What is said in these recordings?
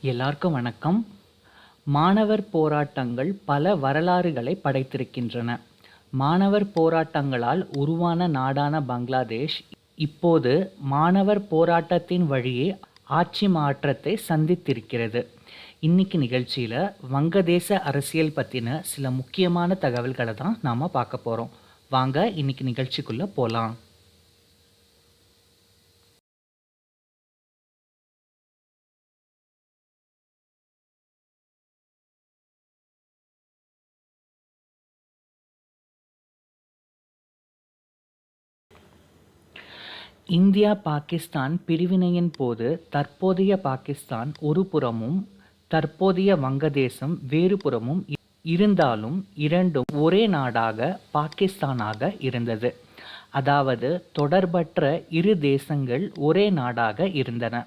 எல்லாருக்கும் வணக்கம். மாணவர் போராட்டங்கள் பல வரலாறுகளை படைத்திருக்கின்றன. மாணவர் போராட்டங்களால் உருவான நாடான பங்களாதேஷ் இப்போது மாணவர் போராட்டத்தின் வழியே ஆட்சி மாற்றத்தை சந்தித்திருக்கிறது. இன்னைக்கு நிகழ்ச்சியில் வங்கதேச அரசியல் பற்றின சில முக்கியமான தகவல்களை தான் நாம் பார்க்க போகிறோம். வாங்க இன்னைக்கு நிகழ்ச்சிக்குள்ளே போகலாம். இந்தியா பாகிஸ்தான் பிரிவினையின் போது தற்போதைய பாகிஸ்தான் ஒரு புறமும் தற்போதைய வங்கதேசம் வேறு புறமும் இருந்தாலும் இரண்டும் ஒரே நாடாக பாகிஸ்தானாக இருந்தது. அதாவது தொடர்பற்ற இரு தேசங்கள் ஒரே நாடாக இருந்தன.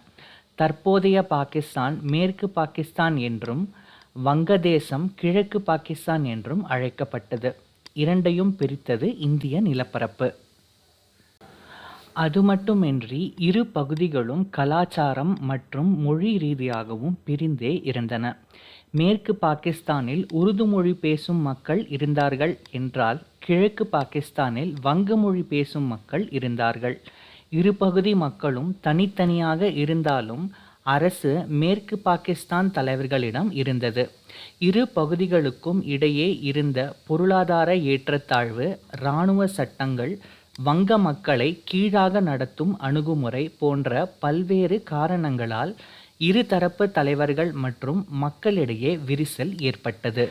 தற்போதைய பாகிஸ்தான் மேற்கு பாகிஸ்தான் என்றும் வங்கதேசம் கிழக்கு பாகிஸ்தான் என்றும் அழைக்கப்பட்டது. இரண்டையும் பிரித்தது இந்திய நிலப்பரப்பு. அது மட்டுமின்றி இரு பகுதிகளும் கலாச்சாரம் மற்றும் மொழி ரீதியாகவும் பிரிந்தே இருந்தன. மேற்கு பாகிஸ்தானில் உருது மொழி பேசும் மக்கள் இருந்தார்கள் என்றால் கிழக்கு பாகிஸ்தானில் வங்க மொழி பேசும் மக்கள் இருந்தார்கள். இரு பகுதி மக்களும் தனித்தனியாக இருந்தாலும் அரசு மேற்கு பாகிஸ்தான் தலைவர்களிடம் இருந்தது. இரு பகுதிகளுக்கும் இடையே இருந்த பொருளாதார ஏற்றத்தாழ்வு, இராணுவ சட்டங்கள், வங்க மக்களை கீழாக நடத்தும் அணுகுமுறை போன்ற பல்வேறு காரணங்களால் இருதரப்பு தலைவர்கள் மற்றும் மக்களிடையே விரிசல் ஏற்பட்டது.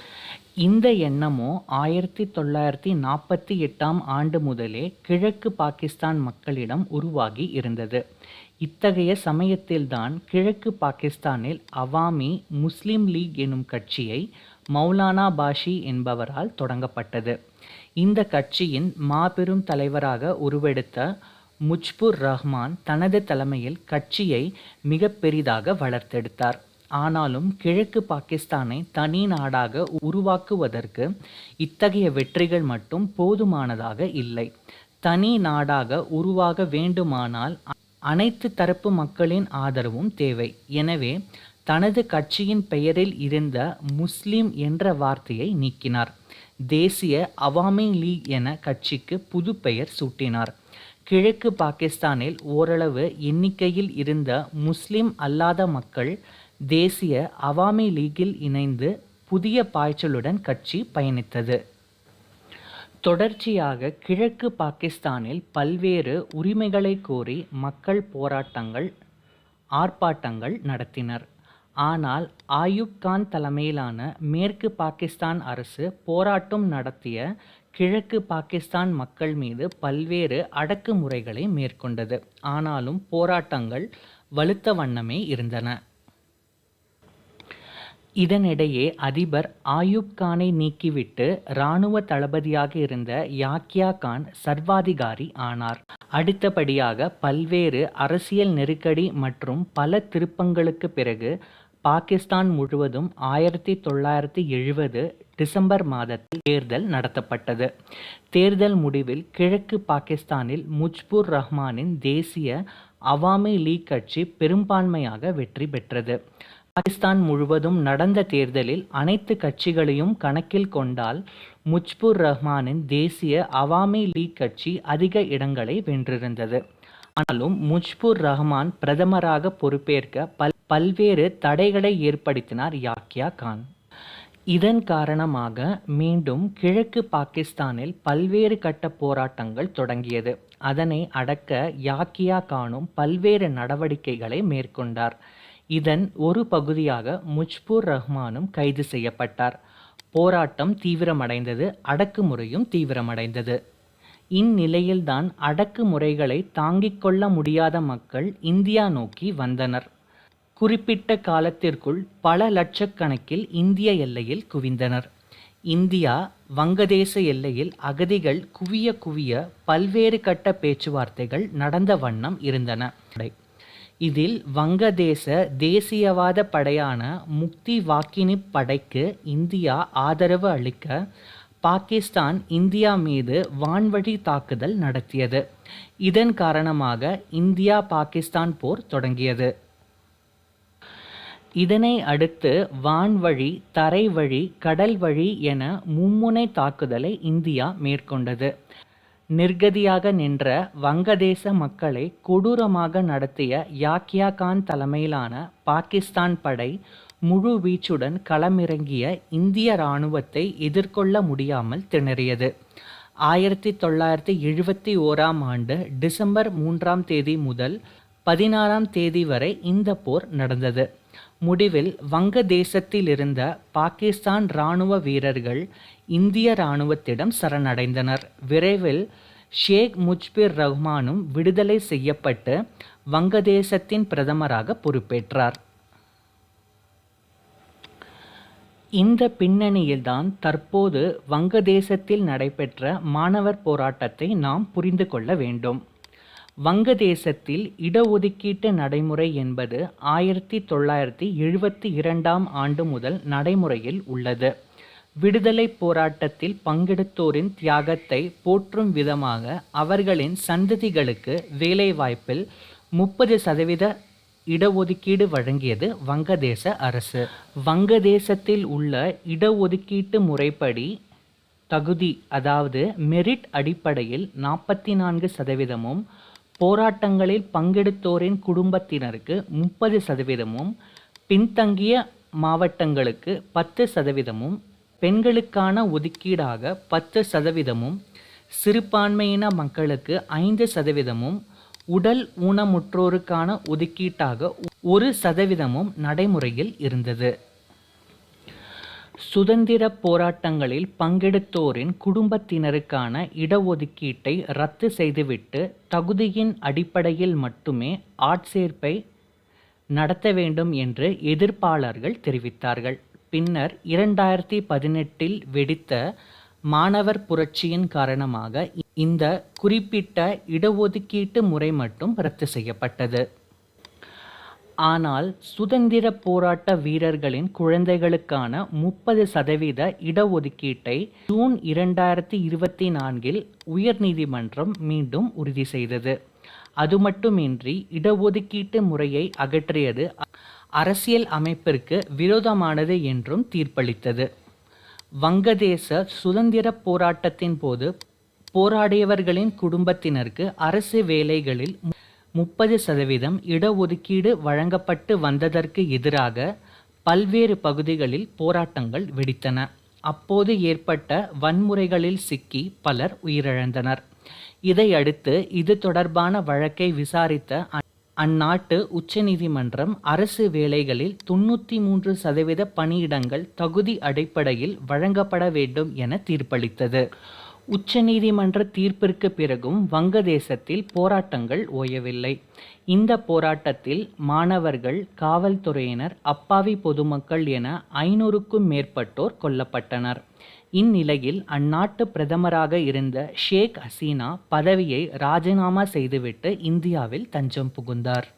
இந்த எண்ணமோ 1948ஆம் ஆண்டு முதலே கிழக்கு பாகிஸ்தான் மக்களிடம் உருவாகி இருந்தது. இத்தகைய சமயத்தில்தான் கிழக்கு பாகிஸ்தானில் அவாமி முஸ்லிம் லீக் எனும் கட்சியை மௌலானா பாஷி என்பவரால் தொடங்கப்பட்டது. இந்த கட்சியின் மாபெரும் தலைவராக உருவெடுத்த முஜ்புர் ரஹ்மான் தனது தலைமையில் கட்சியை மிக பெரிதாக வளர்த்தெடுத்தார். ஆனாலும் கிழக்கு பாகிஸ்தானை தனி நாடாக உருவாக்குவதற்கு இத்தகைய வெற்றிகள் மட்டும் போதுமானதாக இல்லை. தனி நாடாக உருவாக வேண்டுமானால் அனைத்து தரப்பு மக்களின் ஆதரவும் தேவை. எனவே தனது கட்சியின் பெயரில் இருந்த முஸ்லிம் என்ற வார்த்தையை நீக்கினார். தேசிய அவாமி லீக் என கட்சிக்கு புது பெயர் சூட்டினார். கிழக்கு பாகிஸ்தானில் ஓரளவு எண்ணிக்கையில் இருந்த முஸ்லிம் அல்லாத மக்கள் தேசிய அவாமி லீகில் இணைந்து புதிய பாய்ச்சலுடன் கட்சி பயணித்தது. தொடர்ச்சியாக கிழக்கு பாகிஸ்தானில் பல்வேறு உரிமைகளை கோரி மக்கள் போராட்டங்கள், ஆர்ப்பாட்டங்கள் நடத்தினர். ஆனால் ஆயூப் கான் தலைமையிலான மேற்கு பாகிஸ்தான் அரசு போராட்டம் நடத்திய கிழக்கு பாகிஸ்தான் மக்கள் மீது பல்வேறு அடக்குமுறைகளை மேற்கொண்டது. ஆனாலும் போராட்டங்கள் வலுத்த வண்ணமே இருந்தன. இதனிடையே அதிபர் ஆயூப் கானை நீக்கிவிட்டு இராணுவ தளபதியாக இருந்த யாக்கியா கான் சர்வாதிகாரி ஆனார். அடுத்தபடியாக பல்வேறு அரசியல் நெருக்கடி மற்றும் பல திருப்பங்களுக்கு பிறகு பாகிஸ்தான் முழுவதும் 1970 டிசம்பர் மாதத்தில் தேர்தல் நடத்தப்பட்டது. தேர்தல் முடிவில் கிழக்கு பாகிஸ்தானில் முஜ்புர் ரஹ்மானின் தேசிய அவாமி லீக் கட்சி பெரும்பான்மையாக வெற்றி பெற்றது. பாகிஸ்தான் முழுவதும் நடந்த தேர்தலில் அனைத்து கட்சிகளையும் கணக்கில் கொண்டால் முஜ்புர் ரஹ்மானின் தேசிய அவாமி லீக் கட்சி அதிக இடங்களை வென்றிருந்தது. ஆனாலும் முஜ்புர் ரஹ்மான் பிரதமராக பொறுப்பேற்க பல்வேறு தடைகளை ஏற்படுத்தினார் யாக்கியா கான். இதன் காரணமாக மீண்டும் கிழக்கு பாகிஸ்தானில் பல்வேறு கட்ட போராட்டங்கள் தொடங்கியது. அதனை அடக்க யாக்கியா கானும் பல்வேறு நடவடிக்கைகளை மேற்கொண்டார். இதன் ஒரு பகுதியாக முஜ்புர் ரஹ்மானும் கைது செய்யப்பட்டார். போராட்டம் தீவிரமடைந்தது, அடக்குமுறையும் தீவிரமடைந்தது. இந்நிலையில்தான் அடக்குமுறைகளை தாங்கிக் கொள்ள முடியாத மக்கள் இந்தியா நோக்கி வந்தனர். குறிப்பிட்ட காலத்திற்குள் பல லட்சக்கணக்கில் இந்திய எல்லையில் குவிந்தனர். இந்தியா வங்கதேச எல்லையில் அகதிகள் குவிய பல்வேறு கட்ட பேச்சுவார்த்தைகள் நடந்த வண்ணம் இருந்தன. இதில் வங்கதேச தேசியவாத படையான முக்தி வாக்கினி படைக்கு இந்தியா ஆதரவு அளிக்க பாகிஸ்தான் இந்தியா மீது வான்வழி தாக்குதல் நடத்தியது. இதன் காரணமாக இந்தியா பாகிஸ்தான் போர் தொடங்கியது. இதனை அடுத்து வான்வழி, தரைவழி, கடல் வழி என மும்முனை தாக்குதலை இந்தியா மேற்கொண்டது. நிர்கதியாக நின்ற வங்கதேச மக்களை கொடூரமாக நடத்திய யாக்யா கான் தலைமையிலான பாகிஸ்தான் படை முழு வீச்சுடன் களமிறங்கிய இந்திய இராணுவத்தை எதிர்கொள்ள முடியாமல் திணறியது. 1971ஆம் ஆண்டு டிசம்பர் 3ஆம் தேதி முதல் 16ஆம் தேதி வரை இந்த போர் நடந்தது. முடிவில் வங்கதேசத்தில் இருந்த பாகிஸ்தான் இராணுவ வீரர்கள் இந்திய இராணுவத்திடம் சரணடைந்தனர். விரைவில் ஷேக் முஜ்பிர் ரஹ்மானும் விடுதலை செய்யப்பட்டு வங்கதேசத்தின் பிரதமராக பொறுப்பேற்றார். இந்த பின்னணியில்தான் தற்போது வங்கதேசத்தில் நடைபெற்ற மாணவர் போராட்டத்தை நாம் புரிந்து கொள்ள வேண்டும். வங்கதேசத்தில் இடஒதுக்கீட்டு நடைமுறை என்பது 1972ஆம் ஆண்டு முதல் நடைமுறையில் உள்ளது. விடுதலை போராட்டத்தில் பங்கெடுத்தோரின் தியாகத்தை போற்றும் விதமாக அவர்களின் சந்ததிகளுக்கு வேலைவாய்ப்பில் 30% இடஒதுக்கீடு வழங்கியது வங்கதேச அரசு. வங்கதேசத்தில் உள்ள இடஒதுக்கீட்டு முறைப்படி தகுதி, அதாவது மெரிட் அடிப்படையில் 44%, போராட்டங்களில் பங்கெடுத்தோரின் குடும்பத்தினருக்கு 30%, பின்தங்கிய மாவட்டங்களுக்கு 10%, பெண்களுக்கான ஒதுக்கீடாக 10%, சிறுபான்மையின மக்களுக்கு 5%, உடல் ஊனமுற்றோருக்கான ஒதுக்கீட்டாக 1% நடைமுறையில் இருந்தது. சுதந்திர போராட்டங்களில் பங்கெடுத்தோரின் குடும்பத்தினருக்கான இடஒதுக்கீட்டை ரத்து செய்துவிட்டு தகுதியின் அடிப்படையில் மட்டுமே ஆட்சேர்ப்பை நடத்த வேண்டும் என்று எதிர்ப்பாளர்கள் தெரிவித்தார்கள். பின்னர் 2018இல் வெடித்த மாணவர் புரட்சியின் காரணமாக இந்த குறிப்பிட்ட இடஒதுக்கீட்டு முறை மட்டும் ரத்து செய்யப்பட்டது. ஆனால் சுதந்திர போராட்ட வீரர்களின் குழந்தைகளுக்கான 30% இடஒதுக்கீட்டை ஜூன் 2024இல் உயர்நீதிமன்றம் மீண்டும் உறுதி செய்தது. அது மட்டுமின்றி இடஒதுக்கீட்டு முறையை அகற்றியது அரசியல் அமைப்பிற்கு விரோதமானது என்றும் தீர்ப்பளித்தது. வங்கதேச சுதந்திர போராட்டத்தின் போது போராடியவர்களின் குடும்பத்தினருக்கு அரசு வேலைகளில் 30% இடஒதுக்கீடு வழங்கப்பட்டு வந்ததற்கு எதிராக பல்வேறு பகுதிகளில் போராட்டங்கள் வெடித்தன. அப்போது ஏற்பட்ட வன்முறைகளில் சிக்கி பலர் உயிரிழந்தனர். இதையடுத்து இது தொடர்பான வழக்கை விசாரித்த அந்நாட்டு உச்சநீதிமன்றம் அரசு வேலைகளில் 93% பணியிடங்கள் தகுதி அடிப்படையில் வழங்கப்பட வேண்டும் என தீர்ப்பளித்தது. உச்சநீதிமன்ற தீர்ப்பிற்கு பிறகும் வங்கதேசத்தில் போராட்டங்கள் ஓயவில்லை. இந்த போராட்டத்தில் மாணவர்கள், காவல்துறையினர், அப்பாவி பொதுமக்கள் என 500க்கும் மேற்பட்டோர் கொல்லப்பட்டனர். இந்நிலையில் அந்நாட்டு பிரதமராக இருந்த ஷேக் ஹசீனா பதவியை ராஜினாமா செய்துவிட்டு இந்தியாவில் தஞ்சம் புகுந்தார்.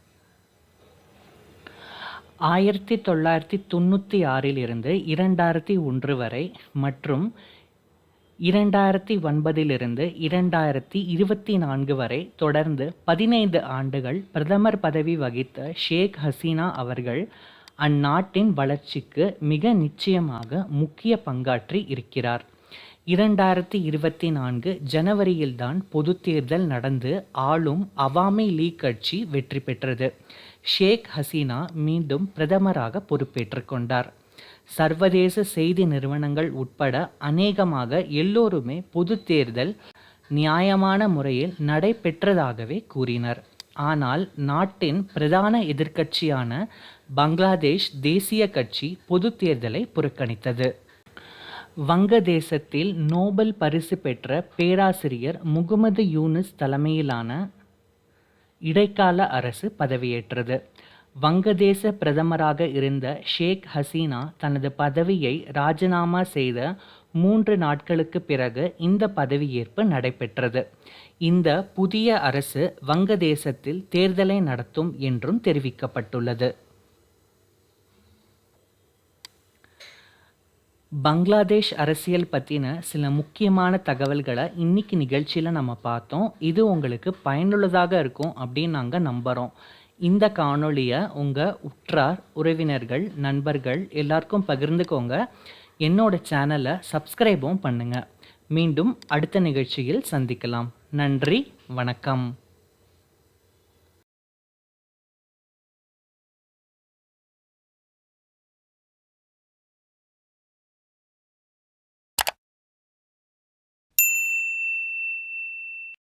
1996 இருந்து 2001 வரை மற்றும் 2009 இருந்து 2024 வரை தொடர்ந்து 15 ஆண்டுகள் பிரதமர் பதவி வகித்த ஷேக் ஹசீனா அவர்கள் அந்நாட்டின் வளர்ச்சிக்கு மிக நிச்சயமாக முக்கிய பங்காற்றி இருக்கிறார். 2024 ஜனவரியில்தான் பொது தேர்தல் நடந்து ஆளும் அவாமி லீக் கட்சி வெற்றி பெற்றது. ஷேக் ஹசீனா மீண்டும் பிரதமராக பொறுப்பேற்றுக் கொண்டார். சர்வதேச செய்தி நிறுவனங்கள் உட்பட அநேகமாக எல்லோருமே பொது தேர்தல் நியாயமான முறையில் நடைபெற்றதாகவே கூறினர். ஆனால் நாட்டின் பிரதான எதிர்க்கட்சியான பங்களாதேஷ் தேசிய கட்சி பொது தேர்தலை புறக்கணித்தது. வங்கதேசத்தில் நோபல் பரிசு பெற்ற பேராசிரியர் முகமது யூனுஸ் தலைமையிலான இடைக்கால அரசு பதவியேற்றது. வங்கதேச பிரதமராக இருந்த ஷேக் ஹசீனா தனது பதவியை ராஜினாமா செய்த 3 நாட்களுக்கு பிறகு இந்த பதவியேற்பு நடைபெற்றது. இந்த புதிய அரசு வங்கதேசத்தில் தேர்தலை நடத்தும் என்றும் தெரிவிக்கப்பட்டுள்ளது. பங்களாதேஷ் அரசியல் பற்றின சில முக்கியமான தகவல்களை இன்னைக்கு நிகழ்ச்சியில் நம்ம பார்த்தோம். இது உங்களுக்கு பயனுள்ளதாக இருக்கும் அப்படின்னு நாங்கள் நம்புகிறோம். இந்த காணொளியை உங்கள் உற்றார், உறவினர்கள், நண்பர்கள் எல்லாருக்கும் பகிர்ந்துக்கோங்க. என்னோட சேனலை சப்ஸ்கிரைபும் பண்ணுங்கள். மீண்டும் அடுத்த நிகழ்ச்சியில் சந்திக்கலாம். நன்றி, வணக்கம்.